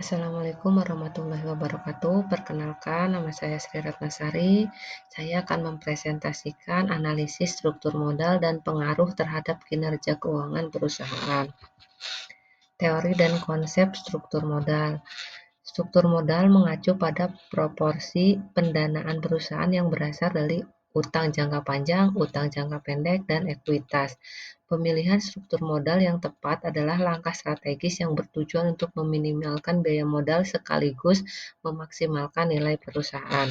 Assalamualaikum warahmatullahi wabarakatuh. Perkenalkan, nama saya Sri Ratnasari. Saya akan mempresentasikan analisis struktur modal dan pengaruh terhadap kinerja keuangan perusahaan. Teori dan konsep struktur modal. Struktur modal mengacu pada proporsi pendanaan perusahaan yang berasal dari utang jangka panjang, utang jangka pendek, dan ekuitas. Pemilihan struktur modal yang tepat adalah langkah strategis yang bertujuan untuk meminimalkan biaya modal sekaligus memaksimalkan nilai perusahaan.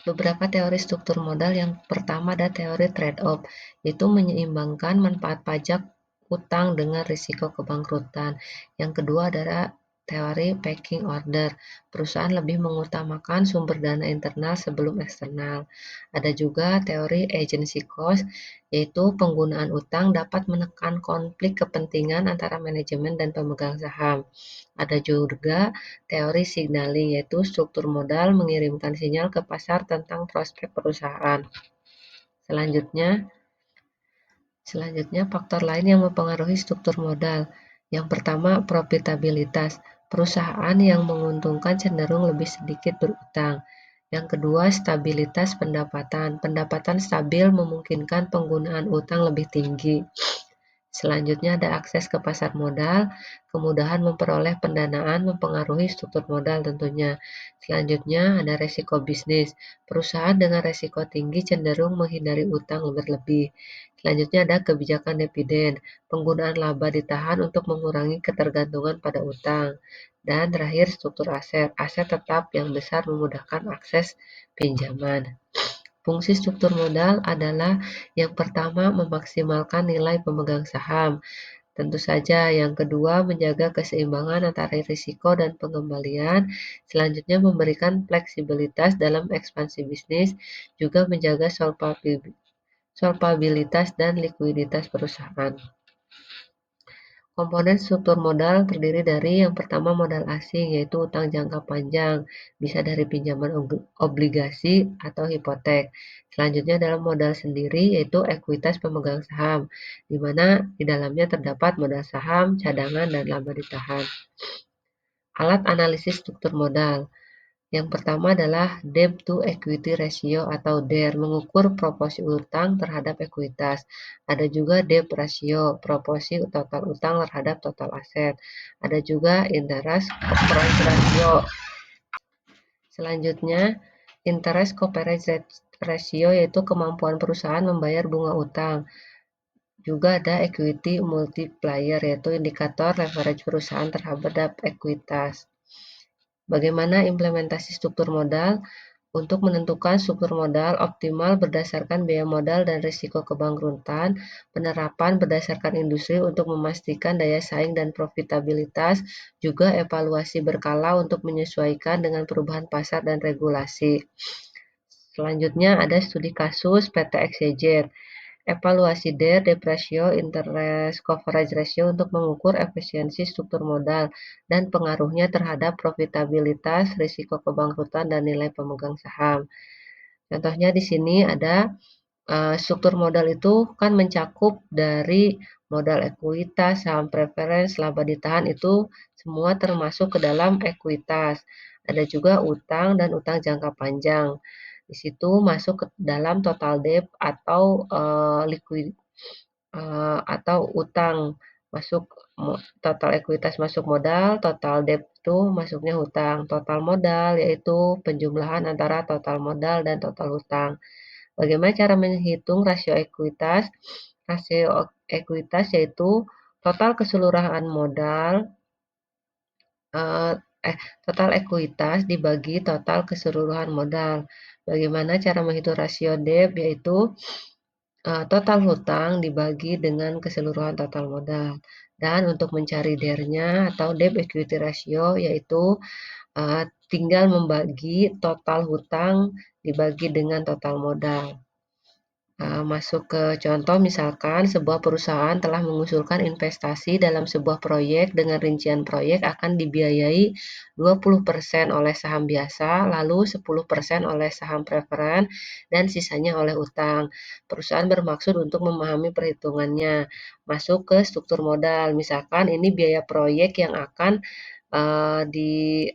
Beberapa teori struktur modal. Yang pertama ada teori trade-off, yaitu menyeimbangkan manfaat pajak utang dengan risiko kebangkrutan. Yang kedua adalah teori pecking order, perusahaan lebih mengutamakan sumber dana internal sebelum eksternal. Ada juga teori agency cost, yaitu penggunaan utang dapat menekan konflik kepentingan antara manajemen dan pemegang saham. Ada juga teori signaling, yaitu struktur modal mengirimkan sinyal ke pasar tentang prospek perusahaan. Selanjutnya, faktor lain yang mempengaruhi struktur modal. Yang pertama, profitabilitas. Perusahaan yang menguntungkan cenderung lebih sedikit berutang. Yang kedua, stabilitas pendapatan. Pendapatan stabil memungkinkan penggunaan utang lebih tinggi. Selanjutnya ada akses ke pasar modal, kemudahan memperoleh pendanaan mempengaruhi struktur modal tentunya. Selanjutnya ada resiko bisnis. Perusahaan dengan resiko tinggi cenderung menghindari utang berlebih. Selanjutnya ada kebijakan dividen. Penggunaan laba ditahan untuk mengurangi ketergantungan pada utang. Dan terakhir struktur aset. Aset tetap yang besar memudahkan akses pinjaman. Fungsi struktur modal adalah yang pertama memaksimalkan nilai pemegang saham. Tentu saja yang kedua menjaga keseimbangan antara risiko dan pengembalian. Selanjutnya memberikan fleksibilitas dalam ekspansi bisnis, juga menjaga solvabilitas dan likuiditas perusahaan. Komponen struktur modal terdiri dari yang pertama modal asing, yaitu utang jangka panjang, bisa dari pinjaman obligasi atau hipotek. Selanjutnya dalam modal sendiri, yaitu ekuitas pemegang saham, di mana di dalamnya terdapat modal saham, cadangan, dan laba ditahan. Alat analisis struktur modal. Yang pertama adalah Debt to Equity Ratio atau DER, mengukur proporsi utang terhadap ekuitas. Ada juga debt ratio, proporsi total utang terhadap total aset. Ada juga interest coverage ratio. Selanjutnya, interest coverage ratio yaitu kemampuan perusahaan membayar bunga utang. Juga ada equity multiplier, yaitu indikator leverage perusahaan terhadap ekuitas. Bagaimana implementasi struktur modal? Untuk menentukan struktur modal optimal berdasarkan biaya modal dan risiko kebangkrutan, penerapan berdasarkan industri untuk memastikan daya saing dan profitabilitas, juga evaluasi berkala untuk menyesuaikan dengan perubahan pasar dan regulasi. Selanjutnya ada studi kasus PT XYZ. Evaluasi DER, debt ratio, interest coverage ratio untuk mengukur efisiensi struktur modal dan pengaruhnya terhadap profitabilitas, risiko kebangkrutan, dan nilai pemegang saham. Contohnya di sini ada struktur modal itu kan mencakup dari modal ekuitas, saham preference, laba ditahan, itu semua termasuk ke dalam ekuitas. Ada juga utang dan utang jangka panjang. Di situ masuk ke dalam total debt atau atau utang masuk, total ekuitas masuk modal, total debt itu masuknya hutang. Total modal yaitu penjumlahan antara total modal dan total hutang. Bagaimana cara menghitung rasio ekuitas? Rasio ekuitas yaitu total keseluruhan modal total ekuitas dibagi total keseluruhan modal. Bagaimana cara menghitung rasio debt? Yaitu total hutang dibagi dengan keseluruhan total modal. Dan untuk mencari DER-nya atau debt equity ratio, yaitu tinggal membagi total hutang dibagi dengan total modal. Masuk ke contoh, misalkan sebuah perusahaan telah mengusulkan investasi dalam sebuah proyek dengan rincian proyek akan dibiayai 20% oleh saham biasa, lalu 10% oleh saham preferen, dan sisanya oleh utang. Perusahaan bermaksud untuk memahami perhitungannya. Masuk ke struktur modal, misalkan ini biaya proyek yang akan di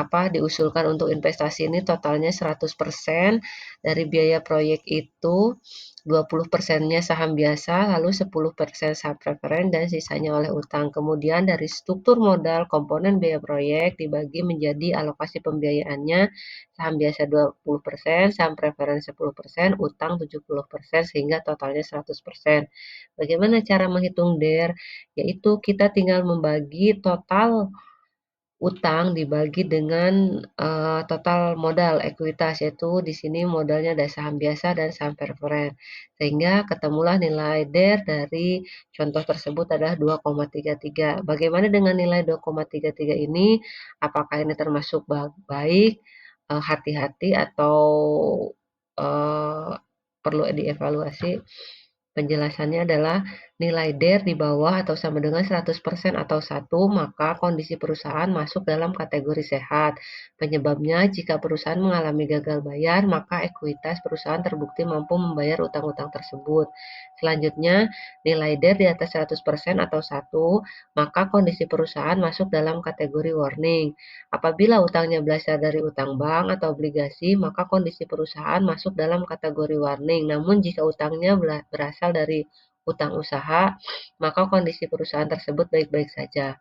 diusulkan untuk investasi ini totalnya 100% dari biaya proyek itu 20%-nya saham biasa, lalu 10% saham preferen dan sisanya oleh utang. Kemudian dari struktur modal komponen biaya proyek dibagi menjadi alokasi pembiayaannya saham biasa 20%, saham preferen 10%, utang 70% sehingga totalnya 100%. Bagaimana cara menghitung DER? Yaitu kita tinggal membagi total utang dibagi dengan total modal ekuitas, yaitu di sini modalnya ada saham biasa dan saham preferen. Sehingga ketemulah nilai DER dari contoh tersebut adalah 2,33. Bagaimana dengan nilai 2,33 ini? Apakah ini termasuk baik, hati-hati, atau eee, perlu dievaluasi? Penjelasannya adalah nilai DER di bawah atau sama dengan 100% atau 1, maka kondisi perusahaan masuk dalam kategori sehat. Penyebabnya, jika perusahaan mengalami gagal bayar, maka ekuitas perusahaan terbukti mampu membayar utang-utang tersebut. Selanjutnya, nilai DER di atas 100% atau 1, maka kondisi perusahaan masuk dalam kategori warning. Apabila utangnya berasal dari utang bank atau obligasi, maka kondisi perusahaan masuk dalam kategori warning. Namun jika utangnya berasal dari utang usaha, maka kondisi perusahaan tersebut baik-baik saja.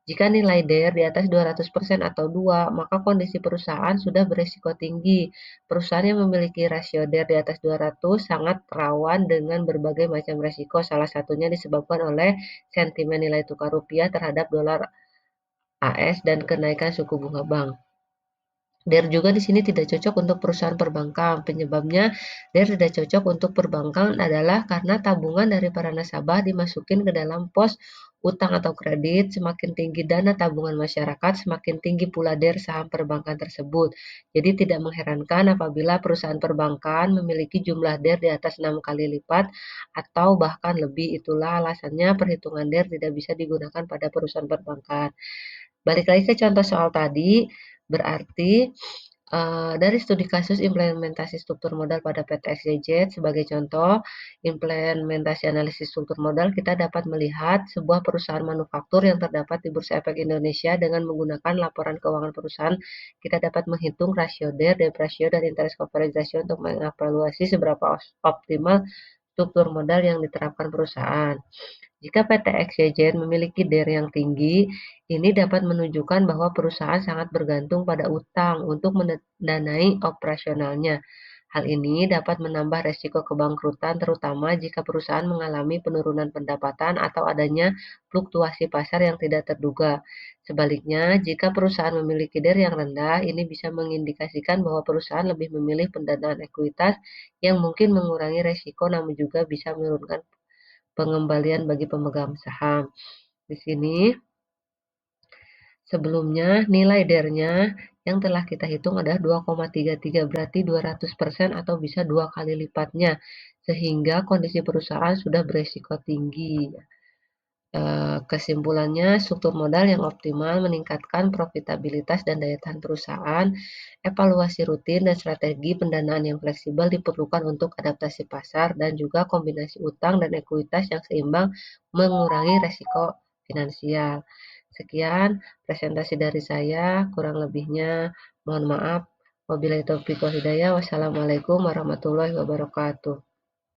Jika nilai DER di atas 200% atau 2, maka kondisi perusahaan sudah berisiko tinggi. Perusahaan yang memiliki rasio DER di atas 200 sangat rawan dengan berbagai macam risiko, salah satunya disebabkan oleh sentimen nilai tukar rupiah terhadap dolar AS dan kenaikan suku bunga bank. DER juga di sini tidak cocok untuk perusahaan perbankan. Penyebabnya DER tidak cocok untuk perbankan adalah karena tabungan dari para nasabah dimasukin ke dalam pos utang atau kredit. Semakin tinggi dana tabungan masyarakat, semakin tinggi pula DER saham perbankan tersebut. Jadi tidak mengherankan apabila perusahaan perbankan memiliki jumlah DER di atas 6 kali lipat atau bahkan lebih. Itulah alasannya perhitungan DER tidak bisa digunakan pada perusahaan perbankan. Balik lagi ke contoh soal tadi, berarti dari studi kasus implementasi struktur modal pada PT XYZ sebagai contoh, implementasi analisis struktur modal kita dapat melihat sebuah perusahaan manufaktur yang terdapat di Bursa Efek Indonesia dengan menggunakan laporan keuangan perusahaan, kita dapat menghitung rasio DER, debt ratio, dan interest coverage ratio untuk mengevaluasi seberapa optimal struktur modal yang diterapkan perusahaan. Jika PT XYZ memiliki DER yang tinggi, ini dapat menunjukkan bahwa perusahaan sangat bergantung pada utang untuk mendanai operasionalnya. Hal ini dapat menambah resiko kebangkrutan, terutama jika perusahaan mengalami penurunan pendapatan atau adanya fluktuasi pasar yang tidak terduga. Sebaliknya, jika perusahaan memiliki DER yang rendah, ini bisa mengindikasikan bahwa perusahaan lebih memilih pendanaan ekuitas yang mungkin mengurangi resiko namun juga bisa menurunkan pengembalian bagi pemegang saham. Di sini sebelumnya nilai DER-nya yang telah kita hitung adalah 2,33, berarti 200% atau bisa 2 kali lipatnya, sehingga kondisi perusahaan sudah beresiko tinggi. Kesimpulannya, struktur modal yang optimal meningkatkan profitabilitas dan daya tahan perusahaan. Evaluasi rutin dan strategi pendanaan yang fleksibel diperlukan untuk adaptasi pasar dan juga kombinasi utang dan ekuitas yang seimbang mengurangi resiko finansial. Sekian presentasi dari saya, kurang lebihnya mohon maaf. Wabillahi taufiq wal hidayah. Wassalamualaikum warahmatullahi wabarakatuh.